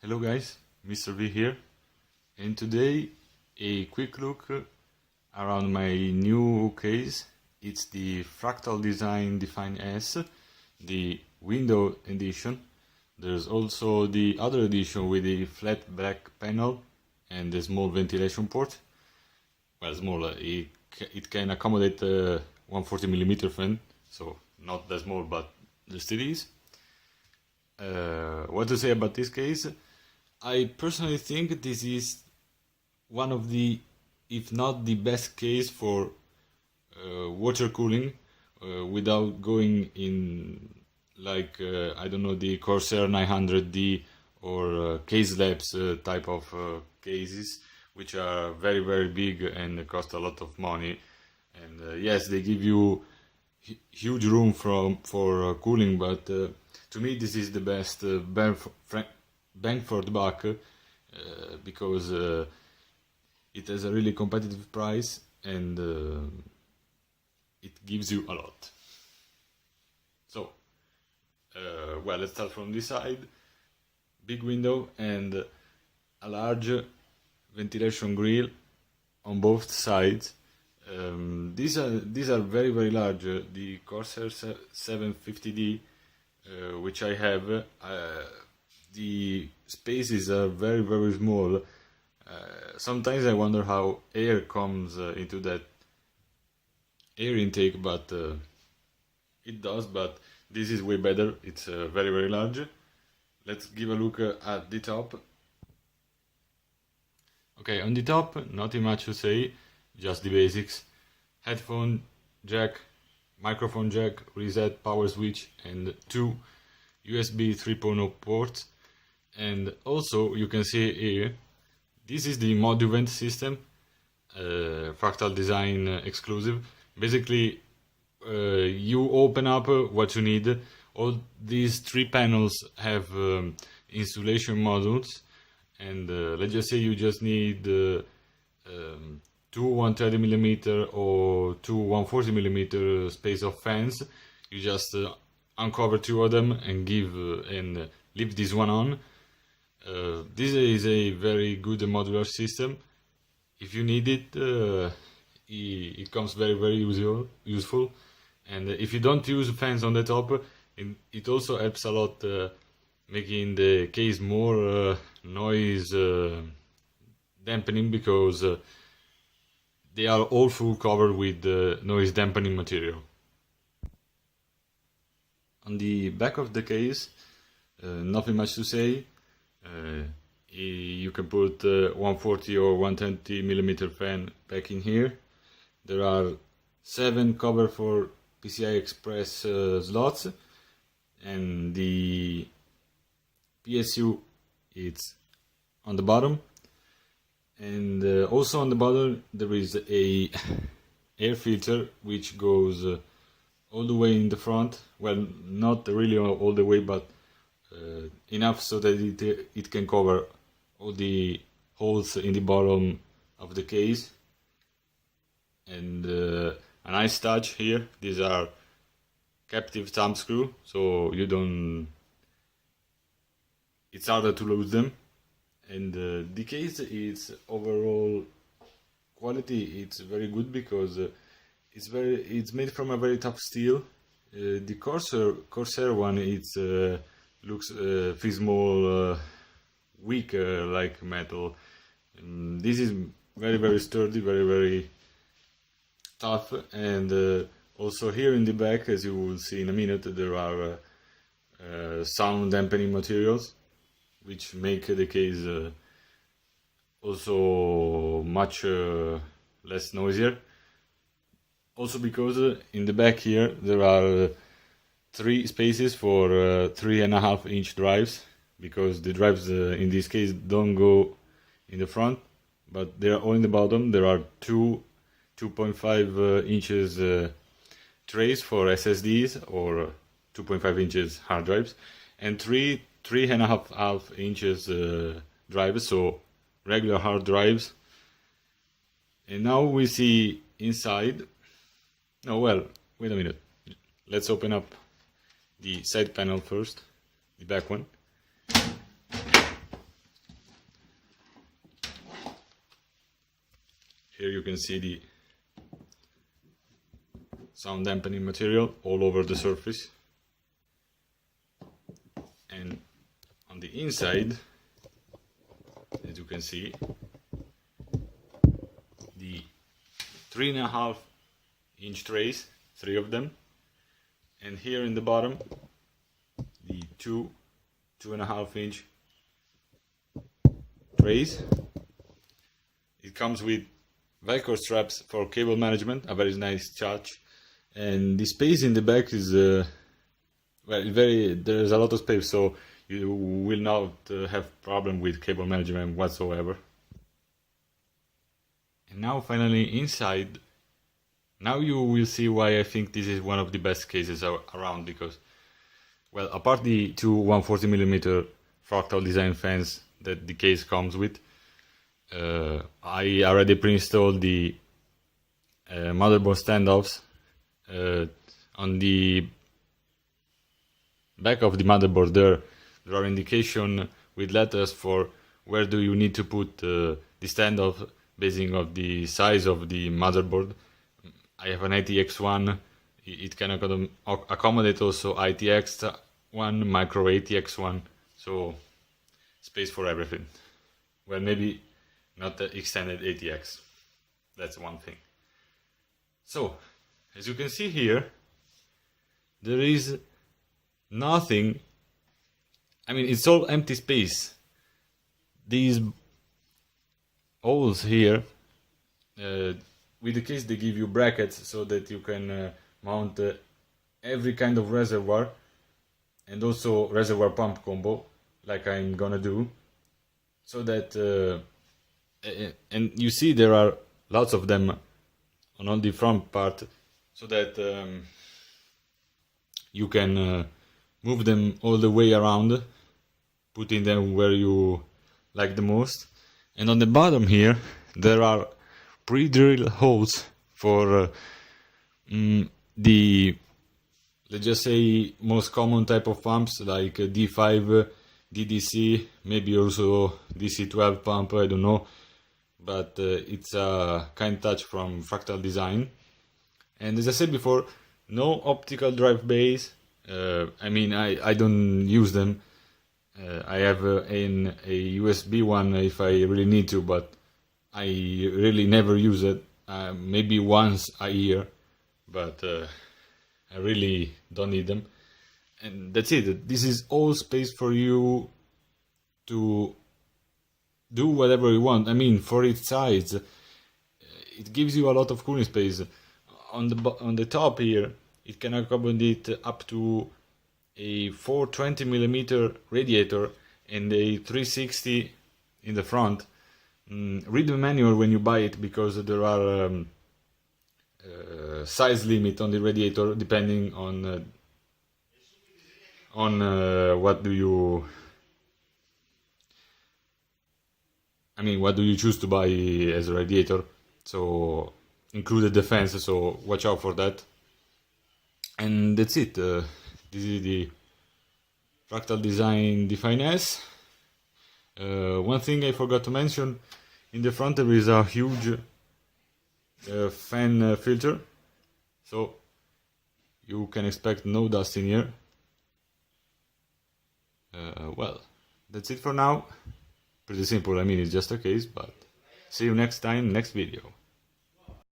Hello guys, Mr. V here, and today a quick look around my new case. It's the Fractal Design Define S, the window edition. There's also the other edition with the flat black panel and the small ventilation port. Well, smaller, it can accommodate a 140mm fan, so not that small, but there still is. What to say about this case? I personally think this is one of the, if not the best case for water cooling without going in like, I don't know, the Corsair 900D or Case Labs type of cases, which are very, very big and cost a lot of money. And yes, they give you huge room for cooling, but to me this is the best bang for the buck because it has a really competitive price and it gives you a lot. So, well, let's start from this side. Big window and a large ventilation grill on both sides. These are very, very large. The Corsair 750D, which I have, the spaces are very, very small. Sometimes I wonder how air comes into that air intake, but it does. But this is way better. It's very, very large. Let's give a look at the top. Okay, on the top, nothing much to say, just the basics. Headphone jack, microphone jack, reset, power switch, and two USB 3.0 ports. And also, you can see here, this is the module vent system, Fractal Design exclusive. Basically, you open up what you need. All these three panels have insulation modules, and let's just say you just need two 130mm or two 140mm space of fans. You just uncover two of them and leave this one on. This is a very good modular system. If you need it, it comes very, very useful. And if you don't use fans on the top, it also helps a lot making the case more noise dampening, because they are all full covered with noise dampening material. On the back of the case, nothing much to say. You can put 140 or 120mm fan back in here. There are 7 cover for PCI Express slots, and the PSU is on the bottom. And also on the bottom there is a air filter which goes all the way in the front. Well, not really all the way, but enough so that it can cover all the holes in the bottom of the case. And a nice touch here, these are captive thumb screw, so it's harder to lose them. And the case is overall quality, it's very good because it's made from a very tough steel. The Corsair one, it's looks feels more weak like metal. This is very, very sturdy, very, very tough. And also here in the back, as you will see in a minute, there are sound dampening materials which make the case also much less noisier. Also because in the back here there are 3 spaces for 3.5-inch drives, because the drives in this case don't go in the front, but they are all in the bottom. There are 2.5 inches trays for SSDs or 2.5 inches hard drives, and 3.5 inches drives, so regular hard drives. And now we see inside. Oh well, wait a minute. Let's open up the side panel first, the back one. Here you can see the sound dampening material all over the surface, and on the inside, as you can see, the 3.5-inch trays, 3 of them, and here in the bottom the 2.5-inch trays. It comes with Velcro straps for cable management, a very nice touch, and the space in the back is there's a lot of space, so you will not have problem with cable management whatsoever. And now finally inside, now you will see why I think this is one of the best cases around, because, well, apart the two 140mm Fractal design fans that the case comes with, I already pre-installed the motherboard standoffs. On the back of the motherboard there are indications with letters for where do you need to put the standoff basing of the size of the motherboard. I have an ATX1, it can accommodate also ITX1, micro ATX1, so space for everything. Well, maybe not the extended ATX, that's one thing. So, as you can see here, there is nothing, I mean, it's all empty space. These holes here, with the case they give you brackets so that you can mount every kind of reservoir, and also reservoir pump combo, like I'm gonna do, so that, and you see there are lots of them on the front part, so that you can move them all the way around, putting them where you like the most. And on the bottom here there are pre-drilled holes for the, let's just say, most common type of pumps, like D5, DDC, maybe also DC12 pump, I don't know, but it's a kind touch from Fractal Design. And as I said before, no optical drive bays. I mean, I don't use them. I have a USB one if I really need to, but I really never use it. Maybe once a year, but I really don't need them. And that's it. This is all space for you to do whatever you want. I mean, for its size, it gives you a lot of cooling space. On the top here, it can accommodate up to a 420mm radiator and a 360 in the front. Read the manual when you buy it, because there are size limit on the radiator depending on what do you choose to buy as a radiator. So included the fans, so watch out for that. And that's it. This is the Fractal Design Define S. One thing I forgot to mention, in the front there is a huge fan filter, so you can expect no dust in here. Well, that's it for now. Pretty simple, I mean, it's just a case, but see you next time, next video.